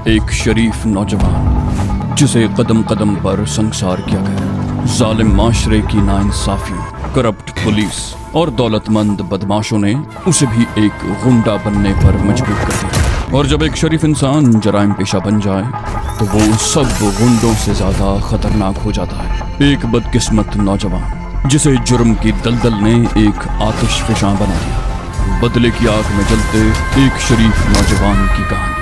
एक शरीफ नौजवान जिसे कदम कदम पर संसार किया गया। जालिम माशरे की नाइंसाफियों, करप्ट पुलिस और दौलतमंद बदमाशों ने उसे भी एक गुंडा बनने पर मजबूर कर दिया। और जब एक शरीफ इंसान जराइम पेशा बन जाए तो वो सब गुंडों से ज्यादा खतरनाक हो जाता है। एक बदकिस्मत नौजवान जिसे जुर्म की दलदल ने एक आतिशफशां बना दिया। बदले की आग में जलते एक शरीफ नौजवान की कहानी।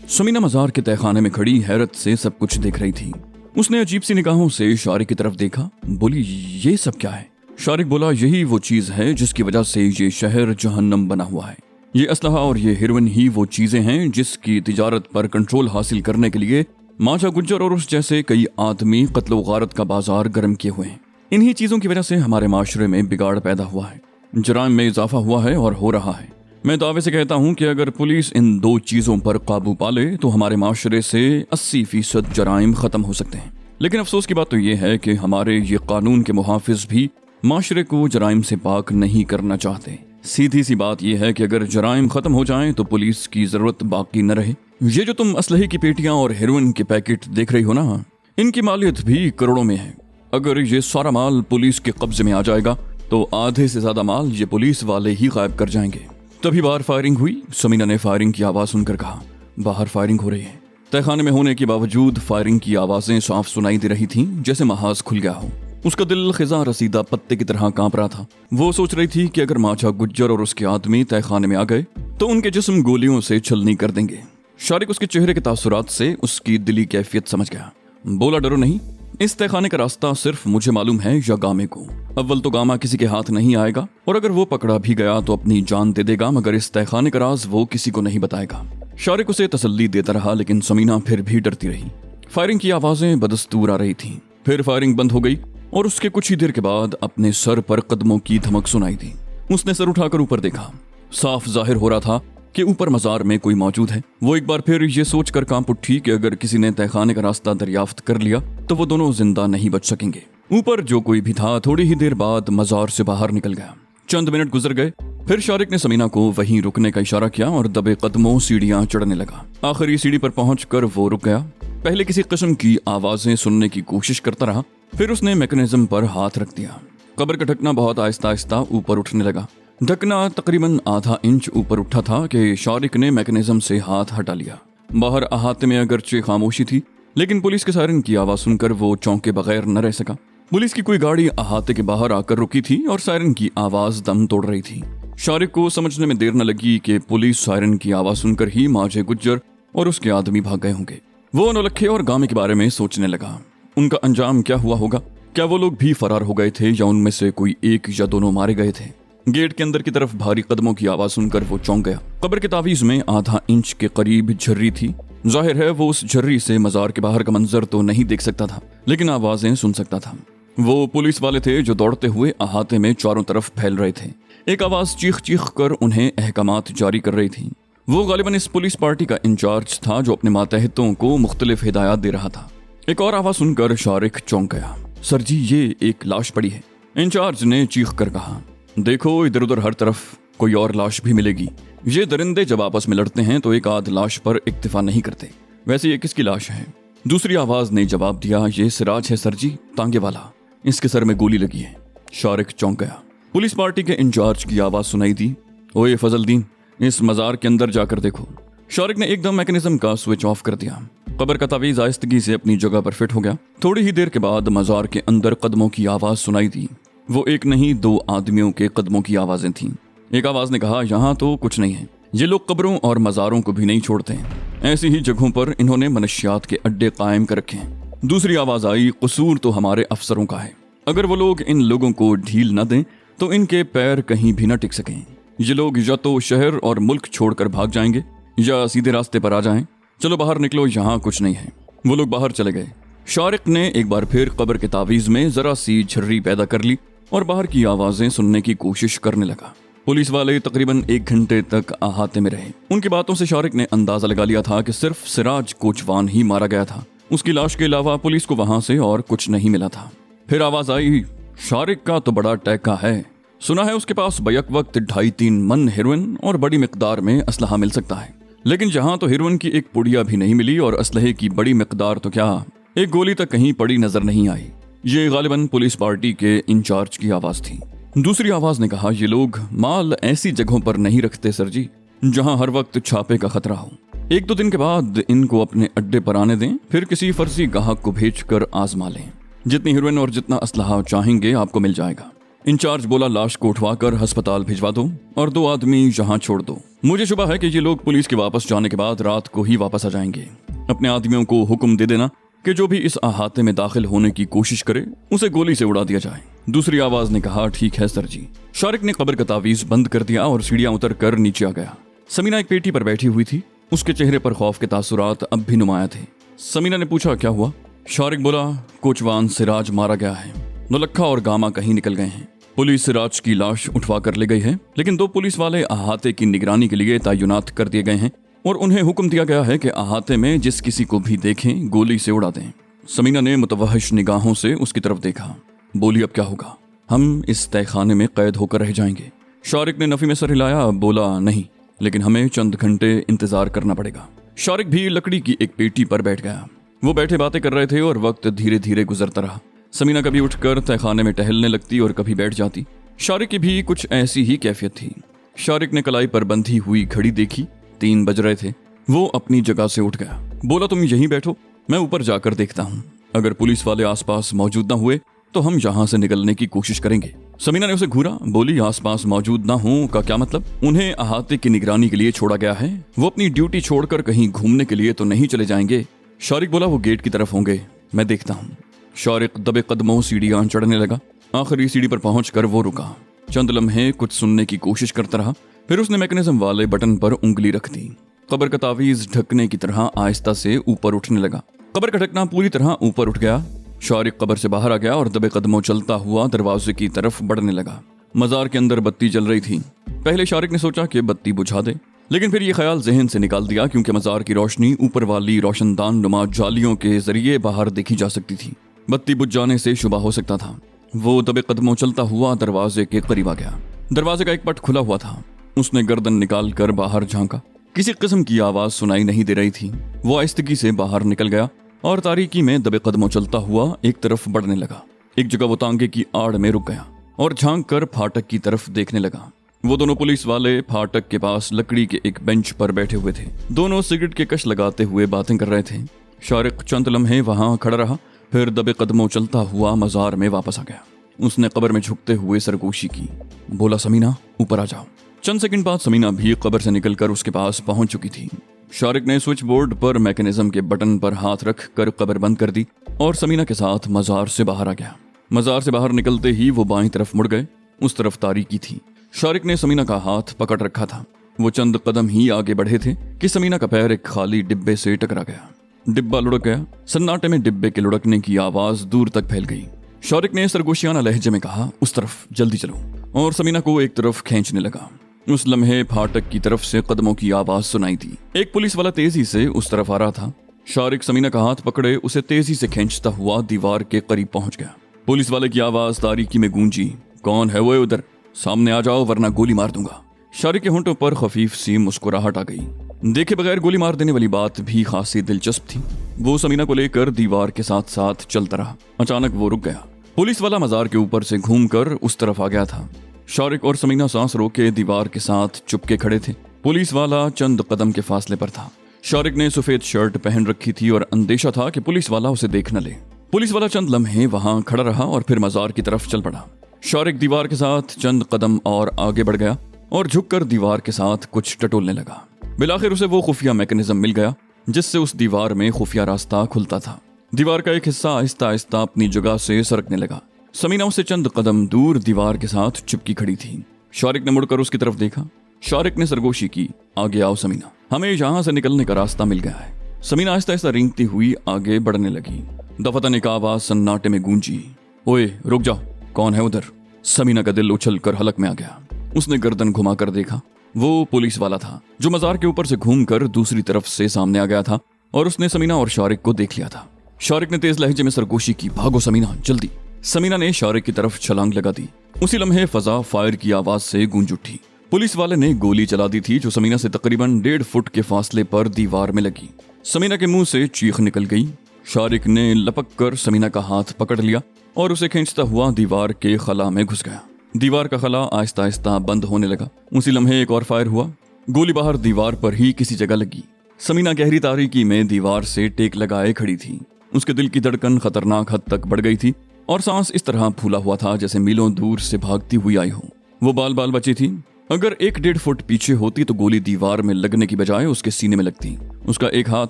समीना मजार के तहखाने में खड़ी हैरत से सब कुछ देख रही थी। उसने अजीब सी निगाहों से शारिक की तरफ देखा। बोली, ये सब क्या है? शारिक बोला, यही वो चीज है जिसकी वजह से ये शहर जहन्नम बना हुआ है। ये असलहा और ये हेरोइन ही वो चीजें हैं जिसकी तिजारत पर कंट्रोल हासिल करने के लिए माचा गुज्जर और उस जैसे कई आदमी कत्लो गारत का बाजार गर्म किए हुए हैं। इन्हीं चीजों की वजह से हमारे माशरे में बिगाड़ पैदा हुआ है, जराइम में इजाफा हुआ है और हो रहा है। मैं दावे से कहता हूं कि अगर पुलिस इन दो चीजों पर काबू पाले तो हमारे माशरे से 80% जराइम खत्म हो सकते हैं। लेकिन अफसोस की बात तो ये है कि हमारे ये कानून के मुहाफिज भी माशरे को जराइम से पाक नहीं करना चाहते। सीधी सी बात यह है कि अगर जराइम खत्म हो जाएं तो पुलिस की जरूरत बाकी न रहे। ये जो तुम असलहे की पेटियां और हेरोइन के पैकेट देख रही हो ना, इनकी मालियत भी करोड़ों में है। अगर ये सारा माल पुलिस के कब्जे में आ जाएगा तो आधे से ज्यादा माल ये पुलिस वाले ही गायब कर जाएंगे। तभी बाहर फायरिंग हुई। समीना ने फायरिंग की आवाज सुनकर कहा, बाहर फायरिंग हो रही है। तहखाने में होने के बावजूद फायरिंग की आवाजें साफ सुनाई दे रही थीं, जैसे महाज खुल गया हो। उसका दिल खिजा रसीदा पत्ते की तरह कांप रहा था। वो सोच रही थी कि अगर माचा गुज्जर और उसके आदमी तहखाने में आ गए तो उनके जिस्म गोलियों से छलनी कर देंगे। शारिक उसके चेहरे के तासुरात से उसकी दिली कैफियत समझ गया। बोला, डरो नहीं, इस तहखाने का रास्ता सिर्फ मुझे मालूम है या गामे को। अव्वल तो गामा किसी के हाथ नहीं आएगा और अगर वो पकड़ा भी गया तो अपनी जान दे देगा, मगर इस तहखाने का राज वो किसी को नहीं बताएगा। शारिक उसे तसल्ली देता रहा, लेकिन समीना फिर भी डरती रही। फायरिंग की आवाजें बदस्तूर आ रही थीं। फिर फायरिंग बंद हो गई और उसके कुछ ही देर के बाद अपने सर पर कदमों की धमक सुनाई दी। उसने सर उठाकर ऊपर देखा। साफ जाहिर हो रहा था कि ऊपर मजार में कोई मौजूद है। वो एक बार फिर ये सोचकर कांप उठी कि अगर किसी ने तहखाने का रास्ता दरियाफ्त कर लिया तो वो दोनों जिंदा नहीं बच सकेंगे। ऊपर जो कोई भी था थोड़ी ही देर बाद मजार से बाहर निकल गया। चंद मिनट गुजर गए, फिर शारिक ने समीना को वहीं रुकने का इशारा किया और दबे कदमों सीढ़ियां चढ़ने लगा। आखिरी सीढ़ी पर पहुंचकर वो रुक गया। पहले किसी किस्म की आवाजें सुनने की कोशिश करता रहा, फिर उसने मैकेनिज्म पर हाथ रख दिया। कब्र का ढकना बहुत आहिस्ता आहिस्ता ऊपर उठने लगा। ढकना तकरीबन आधा इंच ऊपर उठा था कि शारिक ने मैकेनिज्म से हाथ हटा लिया। बाहर अहाते में अगरचे खामोशी थी, लेकिन पुलिस के सायरन की आवाज सुनकर वो चौंके बगैर न रह सका। पुलिस की कोई गाड़ी अहाते के बाहर आकर रुकी थी और सायरन की आवाज दम तोड़ रही थी। शारिक को समझने में देर न लगी कि पुलिस सायरन की आवाज सुनकर ही माजे गुज्जर और उसके आदमी भाग गए होंगे। वो नौलखे और गामे के बारे में सोचने लगा। उनका अंजाम क्या हुआ होगा? क्या वो लोग भी फरार हो गए थे या उनमें से कोई एक या दोनों मारे गए थे? गेट के अंदर की तरफ भारी कदमों की आवाज सुनकर वो चौंक गया। कब्र के तावीज में आधा इंच के करीब झर्री थी। जाहिर है वो उस झर्री से मजार के बाहर का मंजर तो नहीं देख सकता था, लेकिन आवाजें सुन सकता था। वो पुलिस वाले थे जो दौड़ते हुए अहाते में चारों तरफ फैल रहे थे। एक आवाज चीख चीख कर उन्हें अहकामात जारी कर रही थी। वो गालिबन इस पुलिस पार्टी का इंचार्ज था जो अपने मातहतों को मुख्तलिफ हिदायत दे रहा था। एक और आवाज सुनकर शारिक चौंक गया। सर जी, ये एक लाश पड़ी है। इंचार्ज ने चीख कर कहा, देखो इधर उधर हर तरफ कोई और लाश भी मिलेगी। ये दरिंदे जब आपस में लड़ते हैं तो एक आध लाश पर इक्तिफा नहीं करते। वैसे ये किसकी लाश है? दूसरी आवाज ने जवाब दिया, ये सिराज है सर जी, तांगे वाला। इसके सर में गोली लगी है। शारिक चौंक गया। पुलिस पार्टी के इंचार्ज की आवाज सुनाई दी, ओए फजलदीन, इस मजार के अंदर जाकर देखो। शारिक ने एकदम मैकेनिज्म का स्विच ऑफ कर दिया। कब्र का तावीज आहिस्तगी से अपनी जगह पर फिट हो गया। थोड़ी ही देर के बाद मजार के अंदर कदमों की आवाज सुनाई दी। वो एक नहीं दो आदमियों के कदमों की आवाजें थीं। एक आवाज ने कहा, यहाँ तो कुछ नहीं है। ये लोग कब्रों और मजारों को भी नहीं छोड़ते हैं। ऐसी ही जगहों पर इन्होंने मनशियात के अड्डे कायम कर रखे हैं। दूसरी आवाज आई, कसूर तो हमारे अफसरों का है। अगर वो लोग इन लोगों को ढील न दें तो इनके पैर कहीं भी न टिक सकें। ये लोग या तो शहर और मुल्क छोड़कर भाग जाएंगे या सीधे रास्ते पर आ जाएं। चलो बाहर निकलो, यहाँ कुछ नहीं है। वो लोग बाहर चले गए। शारिक ने एक बार फिर कब्र के तावीज में जरा सी झर्री पैदा कर ली और बाहर की आवाजें सुनने की कोशिश करने लगा। पुलिस वाले तकरीबन 1 घंटे तक अहाते में रहे। उनकी बातों से शारिक ने अंदाजा लगा लिया था कि सिर्फ सिराज कोचवान ही मारा गया था। उसकी लाश के अलावा पुलिस को वहां से और कुछ नहीं मिला था। फिर आवाज आई, शारिक का तो बड़ा टैका है। सुना है उसके पास बैक वक्त 2.5-3 मन हेरोइन और बड़ी मिकदार में असलहा मिल सकता है। लेकिन जहां तो हेरोइन की एक पुड़िया भी नहीं मिली और असलहे की बड़ी मिकदार तो क्या, एक गोली तक कहीं पड़ी नजर नहीं आई। ये गालिबन पुलिस पार्टी के इंचार्ज की आवाज थी। दूसरी आवाज ने कहा, ये लोग माल ऐसी जगहों पर नहीं रखते सर जी जहां हर वक्त छापे का खतरा हो। 1-2 दिन के बाद इनको अपने अड्डे पर आने दें, फिर किसी फर्जी गाहक को भेजकर आजमा लें। जितनी हेरोइन और जितना असलहा चाहेंगे आपको मिल जाएगा। इंचार्ज बोला, लाश को उठवाकर अस्पताल भिजवा दो और 2 आदमी यहाँ छोड़ दो। मुझे शुबा है कि ये लोग पुलिस के वापस जाने के बाद रात को ही वापस आ जाएंगे। अपने आदमियों को हुक्म दे देना कि जो भी इस अहाते में दाखिल होने की कोशिश करे उसे गोली से उड़ा दिया जाए। दूसरी आवाज ने कहा, ठीक है सर जी। शारिक ने कब्र का तावीज बंद कर दिया और सीढ़ियां उतर कर नीचे आ गया। समीना एक पेटी पर बैठी हुई थी। उसके चेहरे पर खौफ के तासुरात अब भी नुमाया थे। समीना ने पूछा, क्या हुआ? शारिक बोला, कोचवान सिराज मारा गया है। नौलखा और गामा कहीं निकल गए हैं। पुलिस सिराज की लाश उठवा कर ले गई है, लेकिन 2 पुलिस वाले अहाते की निगरानी के लिए तैनात कर दिए गए हैं और उन्हें हुक्म दिया गया है कि अहाते में जिस किसी को भी देखें गोली से उड़ा दें। समीना ने मुतवहश निगाहों से उसकी तरफ देखा। बोली, अब क्या होगा? हम इस तहखाने में कैद होकर रह जाएंगे। शारिक ने नफी में सर हिलाया। बोला, नहीं, लेकिन हमें चंद घंटे इंतजार करना पड़ेगा। शारिक भी लकड़ी की एक पेटी पर बैठ गया। वो बैठे बातें कर रहे थे और वक्त धीरे धीरे गुजरता रहा। समीना कभी उठकर तहखाने में टहलने लगती और कभी बैठ जाती। शारिक की भी कुछ ऐसी ही कैफियत थी। शारिक ने कलाई पर बंधी हुई घड़ी देखी। 3 बज रहे थे। वो अपनी जगह से उठ गया। बोला, तुम यहीं बैठो, मैं ऊपर जाकर देखता हूँ। अगर पुलिस वाले आसपास मौजूद न हुए तो हम यहाँ से निकलने की कोशिश करेंगे। समीना ने उसे घूरा। बोली, आसपास मौजूद ना हो का क्या मतलब? उन्हें अहाते की निगरानी के लिए छोड़ा गया है। वो अपनी ड्यूटी छोड़कर कहीं घूमने के लिए तो नहीं चले जाएंगे। शारिक बोला, वो गेट की तरफ होंगे, मैं देखता हूँ। शारिक दबे कदमों सीढ़ियां चढ़ने लगा। आखिरी सीढ़ी पर पहुंचकर वो रुका। चंद लम्हे कुछ सुनने की कोशिश करता रहा। फिर उसने मैकेनिज्म वाले बटन पर उंगली रख दी। कब्र का तावीज ढकने की तरह आहिस्ता से ऊपर उठने लगा। कब्र का ढकना पूरी तरह ऊपर उठ गया। शारिक कब्र से बाहर आ गया और दबे कदमों चलता हुआ दरवाजे की तरफ बढ़ने लगा। मजार के अंदर बत्ती जल रही थी। पहले शारिक ने सोचा कि बत्ती बुझा दे, लेकिन फिर ये ख्याल जहन से निकाल दिया क्योंकि मजार की रोशनी ऊपर वाली रोशनदान नुमा जालियों के जरिए बाहर देखी जा सकती थी। बत्ती बुझ जाने से शुबा हो सकता था। वो दबे कदमों चलता हुआ दरवाजे के करीब आ गया। दरवाजे का एक पट खुला हुआ था। उसने गर्दन निकाल कर बाहर झांका। किसी किस्म की आवाज सुनाई नहीं दे रही थी। वो आहिस्तगी से बाहर निकल गया और तारीकी में दबे कदमों चलता हुआ एक तरफ बढ़ने लगा। एक जगह वो तांगे की आड़ में रुक गया और झांक कर फाटक की तरफ देखने लगा। वो दोनों पुलिस वाले फाटक के पास लकड़ी के एक बेंच पर बैठे हुए थे। दोनों सिगरेट के कश लगाते हुए बातें कर रहे थे। शारिक चंद लम्हे वहां खड़ा रहा, फिर दबे कदमों चलता हुआ मजार में वापस आ गया। उसने कब्र में झुकते हुए सरगोशी की। बोला, समीना ऊपर आ जाओ। चंद सेकंड बाद समीना भी कब्र से निकलकर उसके पास पहुंच चुकी थी। शारिक ने स्विच बोर्ड पर मैकेनिज्म के बटन पर हाथ रख कर कब्र बंद कर दी और समीना के साथ मजार से बाहर आ गया। मजार से बाहर निकलते ही वो बाईं तरफ मुड़ गए। उस तरफ तारीकी थी। शारिक ने समीना का हाथ पकड़ रखा था। वो चंद कदम ही आगे बढ़े थे कि समीना का पैर एक खाली डिब्बे से टकरा गया। डिब्बा लुढ़क गया। सन्नाटे में डिब्बे के लुढ़कने की आवाज दूर तक फैल गई। शारिक ने सरगोशियाना लहजे में कहा, उस तरफ जल्दी चलो, और समीना को एक तरफ खींचने लगा। उस लम्हे फाटक की तरफ से कदमों की आवाज सुनाई दी। एक पुलिस वाला तेजी से उस तरफ आ रहा था। शारिक समीना का हाथ पकड़े उसे तेजी से खींचता हुआ दीवार के करीब पहुंच गया। पुलिस वाले की आवाज तारीकी में गूंजी, कौन है वो उधर? सामने आ जाओ वरना गोली मार दूंगा। शारिक के होंठों पर खफीफ सी मुस्कुराहट आ गई। देखे बगैर गोली मार देने वाली बात भी खासी दिलचस्प थी। वो समीना को लेकर दीवार के साथ साथ चलता रहा। अचानक वो रुक गया। पुलिस वाला मजार के ऊपर से घूमकर उस तरफ आ गया था। शारिक और समीना सांस रोके दीवार के साथ चुपके खड़े थे। पुलिस वाला चंद कदम के फासले पर था। शारिक ने सफेद शर्ट पहन रखी थी और अंदेशा था कि पुलिस वाला उसे देख न ले। पुलिस वाला चंद लम्हे वहां खड़ा रहा और फिर मजार की तरफ चल पड़ा। शारिक दीवार के साथ चंद कदम और आगे बढ़ गया और झुककर दीवार के साथ कुछ टटोलने लगा। बिलाखिर उसे वो खुफिया मैकेनिज्म मिल गया जिससे उस दीवार में खुफिया रास्ता खुलता था। दीवार का एक हिस्सा आहिस्ता आहिस्ता अपनी जगह से सरकने लगा। समीना उससे चंद कदम दूर दीवार के साथ चिपकी खड़ी थी। शारिक ने मुड़कर उसकी तरफ देखा। शारिक ने सरगोशी की, आगे आओ समीना, हमें यहाँ से निकलने का रास्ता मिल गया है। समीना आहिस्ता आहिस्ता रेंगती हुई आगे बढ़ने लगी। दफतन एक आवाज सन्नाटे में गूंजी, ओए रुक जाओ, कौन है उधर? समीना का दिल उछल कर हलक में आ गया। उसने गर्दन घुमाकर देखा। वो पुलिस वाला था जो मजार के ऊपर से घूमकर दूसरी तरफ से सामने आ गया था और उसने समीना और शारिक को देख लिया था। शारिक ने तेज लहजे में सरगोशी की, भागो समीना जल्दी। समीना ने शारिक की तरफ छलांग लगा दी। उसी लम्हे फजा फायर की आवाज से गूंज उठी। पुलिस वाले ने गोली चला दी थी जो समीना से तकरीबन 1.5 फुट के फासले पर दीवार में लगी। समीना के मुंह से चीख निकल गई। शारिक ने लपक कर समीना का हाथ पकड़ लिया और उसे खींचता हुआ दीवार के खला में घुस गया। दीवार का खला आहिस्ता आहिस्ता बंद होने लगा। उसी लम्हे एक और फायर हुआ। गोली बाहर दीवार पर ही किसी जगह लगी। समीना गहरी तारीकी में दीवार से टेक लगाए खड़ी थी। उसके दिल की धड़कन खतरनाक हद तक बढ़ गई थी और सांस इस तरह फूला हुआ था जैसे मीलों दूर से भागती हुई आई हो। वो बाल बाल बची थी। अगर 1-1.5 फुट पीछे होती तो गोली दीवार में लगने की बजाय उसके सीने में लगती। उसका एक हाथ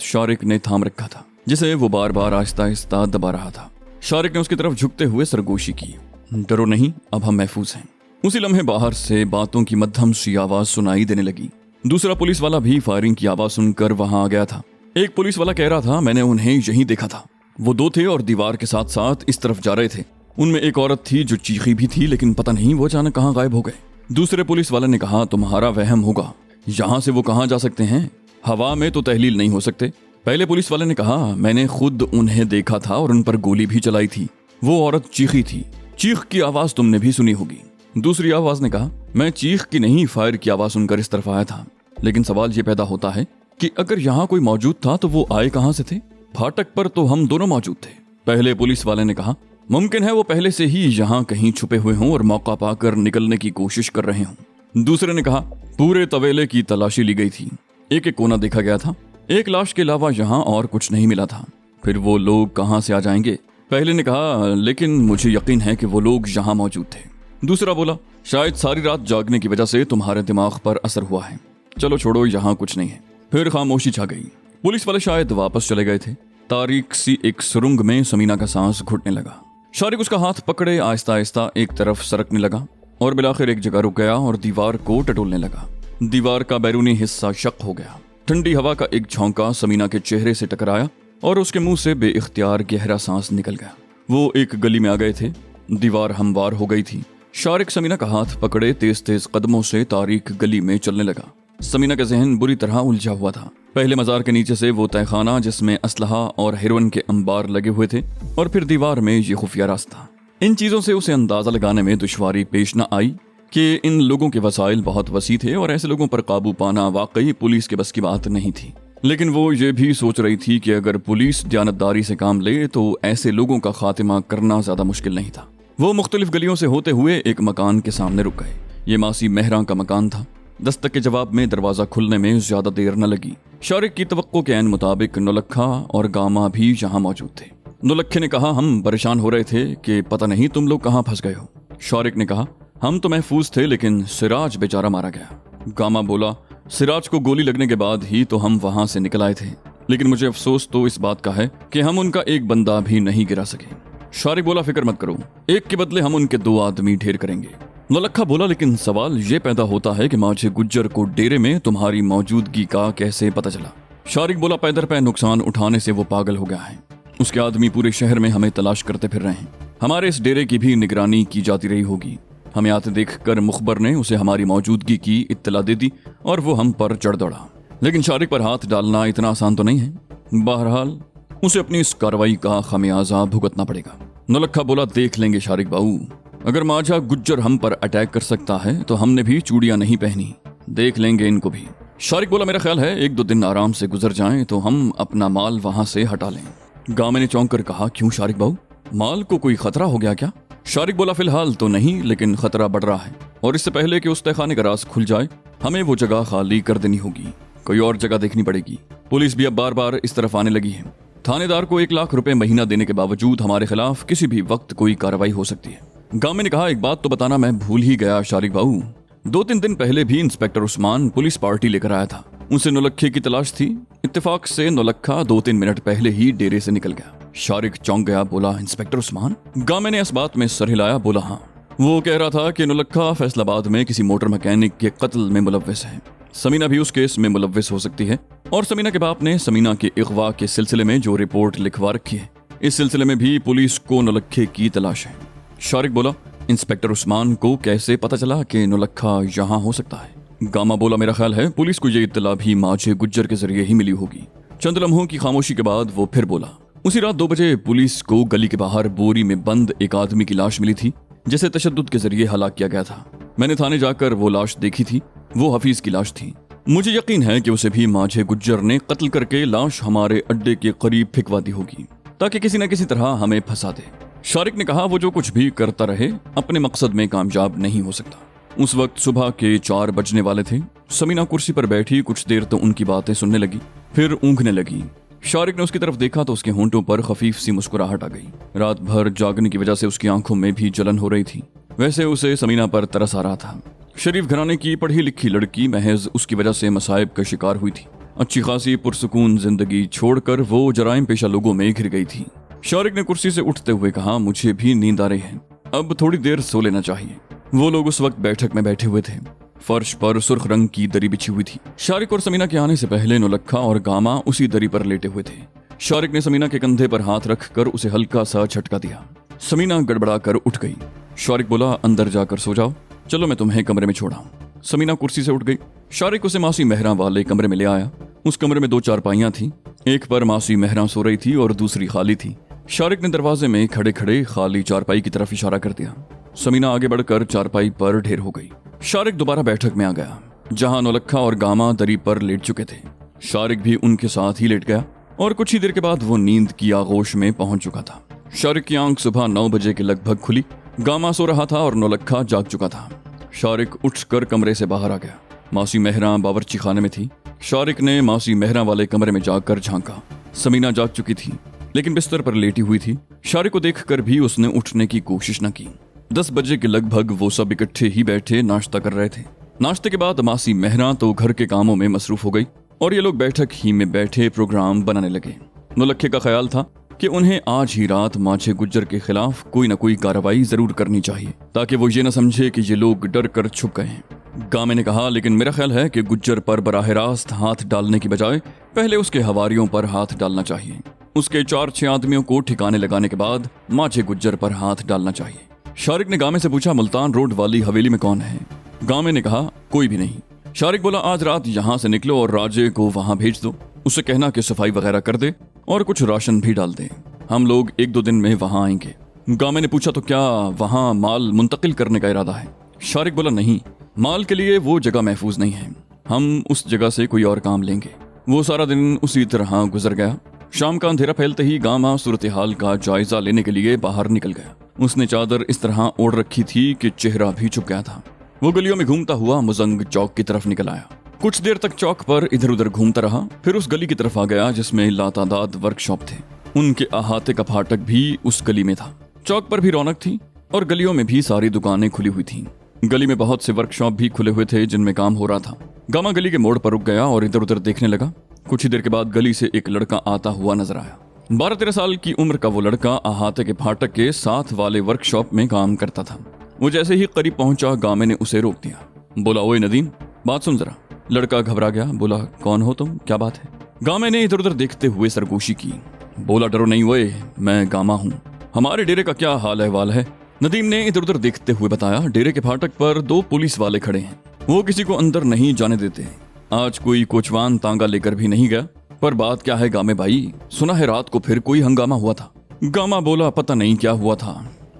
शारिक ने थाम रखा था जिसे वो बार बार आहिस्ता आहिस्ता दबा रहा था। शारिक ने उसकी तरफ झुकते हुए सरगोशी की। डरो नहीं, अब हम महफूज हैं। उसी लम्हे बाहर से बातों की मध्यम सी आवाज सुनाई देने लगी। दूसरा पुलिस वाला भी फायरिंग की आवाज सुनकर वहां आ गया था। एक पुलिस वाला कह रहा था, मैंने उन्हें यहीं देखा था। वो 2 थे और दीवार के साथ साथ इस तरफ जा रहे थे। उनमें एक औरत थी जो चीखी भी थी, लेकिन पता नहीं वो अचानक कहाँ गायब हो गए। दूसरे पुलिस वाले ने कहा, तुम्हारा वहम होगा, यहाँ से वो कहाँ जा सकते हैं, हवा में तो तहलील नहीं हो सकते। पहले पुलिस वाले ने कहा, मैंने खुद उन्हें देखा था और उन पर गोली भी चलाई थी। वो औरत चीखी थी। चीख की आवाज तुमने भी सुनी होगी। दूसरी आवाज ने कहा, मैं चीख की नहीं, फायर की आवाज सुनकर इस तरफ आया था। लेकिन सवाल ये पैदा होता है कि अगर यहाँ कोई मौजूद था तो वो आए कहाँ से थे? फाटक पर तो हम दोनों मौजूद थे। पहले पुलिस वाले ने कहा, मुमकिन है वो पहले से ही यहाँ कहीं छुपे हुए हों और मौका पाकर निकलने की कोशिश कर रहे हों। दूसरे ने कहा, पूरे तवेले की तलाशी ली गई थी, एक एक कोना देखा गया था, एक लाश के अलावा यहाँ और कुछ नहीं मिला था। फिर वो लोग कहाँ से आ जाएंगे? पहले ने कहा, लेकिन मुझे यकीन है कि वो लोग यहाँ मौजूद थे। दूसरा बोला, शायद सारी रात जागने की वजह से तुम्हारे दिमाग पर असर हुआ है। चलो छोड़ो, यहाँ कुछ नहीं है। फिर खामोशी छा गई। पुलिस वाले शायद वापस चले गए थे। तारीक सी एक सुरंग में समीना का सांस घुटने लगा। शारिक उसका हाथ पकड़े आहिस्ता आहिस्ता एक तरफ सरकने लगा और बिलाखिर एक जगह रुक गया और दीवार को टटोलने लगा। दीवार का बैरूनी हिस्सा शक हो गया। ठंडी हवा का एक झोंका समीना के चेहरे से टकराया और उसके मुंह से बेइख्तियार गहरा सांस निकल गया। वो एक गली में आ गए थे। दीवार हमवार हो गई थी। शारिक समीना का हाथ पकड़े तेज तेज कदमों से तारीक गली में चलने लगा। समीना का जहन बुरी तरह उलझा हुआ था। पहले मजार के नीचे से वो तहखाना जिसमें असलहा और हेरोइन के अंबार लगे हुए थे, और फिर दीवार में ये खुफिया रास्ता। इन चीजों से उसे अंदाजा लगाने में दुश्वारी पेश न आई कि इन लोगों के वसाइल बहुत वसी थे और ऐसे लोगों पर काबू पाना वाकई पुलिस के बस की बात नहीं थी। लेकिन वो ये भी सोच रही थी कि अगर पुलिस दयानतदारी से काम ले तो ऐसे लोगों का खात्मा करना ज्यादा मुश्किल नहीं था। वो मुख्तलिफ गलियों से होते हुए एक मकान के सामने रुक गए। ये मासी मेहरा का मकान था। दस्तक के जवाब में दरवाजा खुलने में ज्यादा देर न लगी। शारिक की तवक्को के ऐन मुताबिक नौलखा और गामा भी यहाँ मौजूद थे। नौलखे ने कहा, हम परेशान हो रहे थे कि पता नहीं तुम लोग कहाँ फंस गए हो। शारिक ने कहा, हम तो महफूज थे लेकिन सिराज बेचारा मारा गया। गामा बोला, सिराज को गोली लगने के बाद ही तो हम वहां से निकल आए थे, लेकिन मुझे अफसोस तो इस बात का है कि हम उनका एक बंदा भी नहीं गिरा सके। शारिक बोला, फिक्र मत करो, एक के बदले हम उनके 2 आदमी ढेर करेंगे। नौलखा बोला, लेकिन सवाल ये पैदा होता है कि माझे गुज्जर को डेरे में तुम्हारी मौजूदगी का कैसे पता चला? शारिक बोला, पैदर पे नुकसान उठाने से वो पागल हो गया है। उसके आदमी पूरे शहर में हमें तलाश करते फिर रहे हैं। हमारे इस डेरे की भी निगरानी की जाती रही होगी। हमें आते देखकर मुखबर ने उसे हमारी मौजूदगी की इत्तला दे दी और वो हम पर चढ़ दौड़ा। लेकिन शारिक पर हाथ डालना इतना आसान तो नहीं है। बहरहाल उसे अपनी इस कार्रवाई का खमियाजा भुगतना पड़ेगा। नौलखा बोला, देख लेंगे शारिक बाबू, अगर माझा गुज्जर हम पर अटैक कर सकता है तो हमने भी चूड़ियां नहीं पहनी, देख लेंगे इनको भी। शारिक बोला, मेरा ख्याल है 1-2 दिन आराम से गुजर जाएं तो हम अपना माल वहां से हटा लें। गामे ने चौंक कर कहा, क्यों शारिक बाबू, माल को कोई खतरा हो गया क्या? शारिक बोला, फिलहाल तो नहीं, लेकिन खतरा बढ़ रहा है और इससे पहले कि उस तहखाने का राज खुल जाए हमें वो जगह खाली कर देनी होगी। कोई और जगह देखनी पड़ेगी। पुलिस भी अब बार बार इस तरफ आने लगी है। थानेदार को 1 लाख रुपए महीना देने के बावजूद हमारे खिलाफ किसी भी वक्त कोई कार्रवाई हो सकती है। गामे ने कहा, एक बात तो बताना मैं भूल ही गया शारिक बाबू, 2-3 दिन पहले भी इंस्पेक्टर उस्मान पुलिस पार्टी लेकर आया था। उनसे नौलखे की तलाश थी। इत्तेफाक से नौलखा 2-3 मिनट पहले ही डेरे से निकल गया। शारिक चौंक गया, बोला, इंस्पेक्टर उस्मान? गामे ने इस बात में सर हिलाया, बोला, हाँ। वो कह रहा था कि नौलखा फैसलाबाद में किसी मोटर मैकेनिक के कत्ल में मुलव्विस है। समीना भी उस केस में मुलव्विस हो सकती है और समीना के बाप ने समीना के अगवा के सिलसिले में जो रिपोर्ट लिखवा रखी है, इस सिलसिले में भी पुलिस को नौलखे की तलाश है। शारिक बोला, इंस्पेक्टर उस्मान को कैसे पता चला कि नौलखा यहाँ हो सकता है? गामा बोला, मेरा ख्याल है पुलिस को ये इत्तला भी माझे गुज्जर के जरिए ही मिली होगी। चंद लम्हों की खामोशी के बाद वो फिर बोला, उसी रात 2 बजे पुलिस को गली के बाहर बोरी में बंद एक आदमी की लाश मिली थी। जिसे तशद्दुद के जरिए हलाक किया गया था। मैंने थाने जाकर वो लाश देखी थी। वो हफीज की लाश थी। मुझे यकीन है कि उसे भी माझे गुज्जर ने कत्ल करके लाश हमारे अड्डे के करीब फिकवा दी होगी, ताकि किसी न किसी तरह हमें फंसा दे। शारिक ने कहा, वो जो कुछ भी करता रहे अपने मकसद में कामयाब नहीं हो सकता। उस वक्त सुबह के 4 बजने वाले थे। समीना कुर्सी पर बैठी कुछ देर तो उनकी बातें सुनने लगी, फिर ऊँघने लगी। शारिक ने उसकी तरफ देखा तो उसके होंठों पर खफीफ सी मुस्कुराहट आ गई। रात भर जागने की वजह से उसकी आंखों में भी जलन हो रही थी। वैसे उसे समीना पर तरस आ रहा था। शरीफ घराने की पढ़ी लिखी लड़की महज उसकी वजह से मसाइब का शिकार हुई थी। अच्छी खासी पुरसुकून जिंदगी छोड़कर वो जराइम पेशा लोगों में घिर गई थी। शारिक ने कुर्सी से उठते हुए कहा, मुझे भी नींद आ रही है, अब थोड़ी देर सो लेना चाहिए। वो लोग उस वक्त बैठक में बैठे हुए थे। फर्श पर सुर्ख रंग की दरी बिछी हुई थी। शारिक और समीना के आने से पहले नौलखा और गामा उसी दरी पर लेटे हुए थे। शारिक ने समीना के कंधे पर हाथ रखकर उसे हल्का सा झटका दिया। समीना गड़बड़ा कर उठ गई। शारिक बोला, अंदर जाकर सो जाओ, चलो मैं तुम्हें कमरे में छोड़ाऊं। समीना कुर्सी से उठ गई। शारिक उसे मासी मेहरा वाले कमरे में ले आया। उस कमरे में 2 चारपाइयां थी। एक पर मासी मेहरा सो रही थी और दूसरी खाली थी। शारिक ने दरवाजे में खड़े खड़े खाली चारपाई की तरफ इशारा कर दिया। समीना आगे बढ़कर चारपाई पर ढेर हो गई। शारिक दोबारा बैठक में आ गया, जहां नौलखा और गामा दरी पर लेट चुके थे। शारिक भी उनके साथ ही लेट गया और कुछ ही देर के बाद वो नींद की आगोश में पहुंच चुका था। शारिक की आंख सुबह 9 बजे के लगभग खुली। गामा सो रहा था और नौलखा जाग चुका था। शारिक उठकर कमरे से बाहर आ गया। मासी मेहरा बावर्ची खाने में थी। शारिक ने मासी मेहरा वाले कमरे में जाकर झांका। समीना जाग चुकी थी, लेकिन बिस्तर पर लेटी हुई थी। शारिक को देखकर भी उसने उठने की कोशिश न की। 10 बजे के लगभग वो सब इकट्ठे ही बैठे नाश्ता कर रहे थे। नाश्ते के बाद मासी मेहरा तो घर के कामों में मसरूफ हो गई और ये लोग बैठक ही में बैठे प्रोग्राम बनाने लगे। नौलखे का ख्याल था कि उन्हें आज ही रात माझे गुज्जर के खिलाफ कोई न कोई कार्रवाई जरूर करनी चाहिए, ताकि वो ये न समझे कि ये लोग डर कर छुप गए हैं। गामे ने कहा, लेकिन मेरा ख्याल है कि गुज्जर पर बराह रास्त हाथ डालने की बजाय पहले उसके हवारियों पर हाथ डालना चाहिए। उसके 4-6 आदमियों को ठिकाने लगाने के बाद माझे गुज्जर पर हाथ डालना चाहिए। शारिक ने गामे से पूछा, मुल्तान रोड वाली हवेली में कौन है? गामे ने कहा, कोई भी नहीं। शारिक बोला, आज रात यहाँ से निकलो और राजे को वहाँ भेज दो। उसे कहना कि सफाई वगैरह कर दे और कुछ राशन भी डाल दे। हम लोग 1-2 दिन में वहाँ आएंगे। गामे ने पूछा, तो क्या वहाँ माल मुंतकिल करने का इरादा है? शारिक बोला, नहीं, माल के लिए वो जगह महफूज नहीं है। हम उस जगह से कोई और काम लेंगे। वो सारा दिन उसी तरह गुजर गया। शाम का अंधेरा फैलते ही गामा सूरत हाल का जायजा लेने के लिए बाहर निकल गया। उसने चादर इस तरह ओढ़ रखी थी कि चेहरा भी छुप गया था। वो गलियों में घूमता हुआ मुजंग चौक की तरफ निकल आया। कुछ देर तक चौक पर इधर उधर घूमता रहा, फिर उस गली की तरफ आ गया जिसमें लातादाद वर्कशॉप थे। उनके अहाते का फाटक भी उस गली में था। चौक पर भी रौनक थी और गलियों में भी सारी दुकानें खुली हुई थी। गली में बहुत से वर्कशॉप भी खुले हुए थे जिनमें काम हो रहा था। गामा गली के मोड़ पर रुक गया और इधर उधर देखने लगा। कुछ ही देर के बाद गली से एक लड़का आता हुआ नजर आया। 12-13 साल की उम्र का वो लड़का अहाते के फाटक के साथ वाले वर्कशॉप में काम करता था। वो जैसे ही करीब पहुंचा, गामे ने उसे रोक दिया। बोला, ओए नदीम, बात सुन जरा। लड़का घबरा गया। बोला, कौन हो तुम, क्या बात है? गामे ने इधर उधर देखते हुए सरगोशी की। बोला, डरो नहीं ओए, मैं गामा हूँ। हमारे डेरे का क्या हाल अहवाल है? नदीम ने इधर उधर देखते हुए बताया। डेरे के फाटक पर 2 पुलिस वाले खड़े हैं। वो किसी को अंदर नहीं जाने देते। आज कोई कोचवान तांगा लेकर भी नहीं गया। पर बात क्या है गामे भाई? सुना है रात को फिर कोई हंगामा हुआ था। गामा बोला, पता नहीं क्या हुआ था,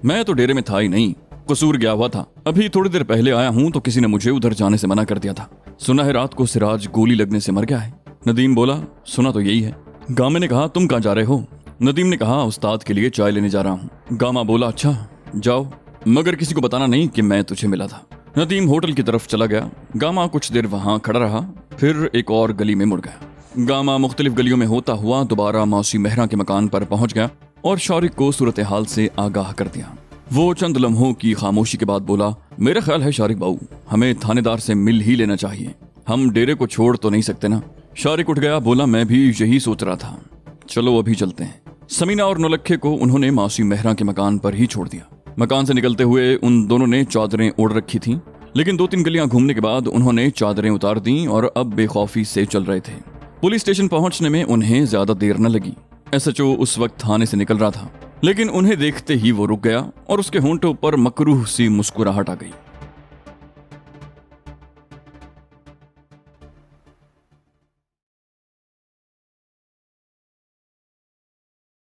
मैं तो डेरे में था ही नहीं, कसूर गया हुआ था। अभी थोड़ी देर पहले आया हूँ तो किसी ने मुझे उधर जाने से मना कर दिया था। सुना है रात को सिराज गोली लगने से मर गया है। नदीम बोला, सुना तो यही है। गामे ने कहा, तुम कहाँ जा रहे हो? नदीम ने कहा, उस्ताद के लिए चाय लेने जा रहा हूँ। गामा बोला, अच्छा जाओ, मगर किसी को बताना नहीं कि मैं तुझे मिला था। नदीम होटल की तरफ चला गया। गामा कुछ देर वहां खड़ा रहा, फिर एक और गली में मुड़ गया। गामा मुख्तलिफ गलियों में होता हुआ दोबारा मौसी मेहरा के मकान पर पहुंच गया और शारिक को सूरत हाल से आगाह कर दिया। वो चंद लम्हों की खामोशी के बाद बोला, मेरा ख्याल है शारिक बाबू, हमें थानेदार से मिल ही लेना चाहिए। हम डेरे को छोड़ तो नहीं सकते ना? शारिक उठ गया। बोला, मैं भी यही सोच रहा था, चलो अभी चलते हैं। समीना और नौलखे को उन्होंने मौसी मेहरा के मकान पर ही छोड़ दिया। मकान से निकलते हुए उन दोनों ने चादरें ओढ़ रखी थीं, लेकिन 2-3 गलियां घूमने के बाद उन्होंने चादरें उतार दी और अब बेखौफी से चल रहे थे। पुलिस स्टेशन पहुंचने में उन्हें ज्यादा देर न लगी। एसएचओ उस वक्त थाने से निकल रहा था, लेकिन उन्हें देखते ही वो रुक गया और उसके होंठों पर मकरूह सी मुस्कुराहट आ गई।